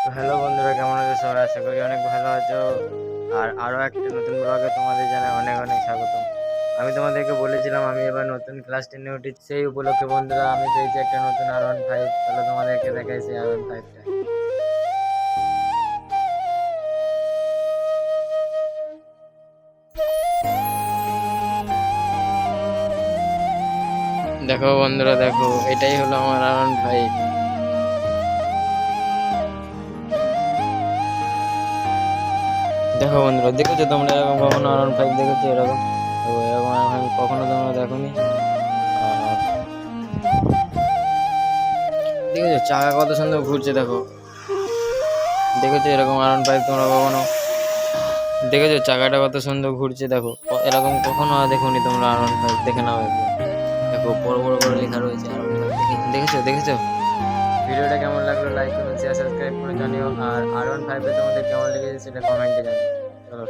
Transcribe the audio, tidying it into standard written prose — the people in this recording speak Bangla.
তো হ্যালো বন্ধুরা, কেমন আছো সবাই? আশা করি অনেক ভালো আছো। আর আরো একটা নতুন ব্লগে তোমাদের জানাই অনেক অনেক স্বাগতম। আমি তোমাদেরকে বলেছিলাম আমি এবার নতুন ক্লাস 10-এ উঠেছি, সেই উপলক্ষে বন্ধুরা আমি পেয়েছি একটা নতুন R15। তাহলে তোমাদেরকে দেখাই সেই R15টা। দেখো বন্ধুরা, দেখো এটাই হলো আমার R15। দেখো বন্ধুরা, দেখেছো তোমরা এরকম কখনো R15 দেখেছো? এরকম তো এরকম R15 কখনো তোমরা দেখোনি। আর দেখেছো চাকা কত সুন্দর ঘুরছে? দেখো, দেখেছো এরকম R15 তোমরা কখনো? দেখেছো চাকাটা কত সুন্দর ঘুরছে? দেখো এরকম কখনো দেখোনি তোমরা। R15 দেখে নাও একবার। দেখো বড় বড় করে লেখা রয়েছে R15। দেখেছো দেখেছো? ভিডিওটা কেমন লাগলো লাইক করুন, শেয়ার সাবস্ক্রাইব করে জানিও। আর R15 তোমাদের কেমন লেগেছে সেটা কমেন্টে জানিও। চলো।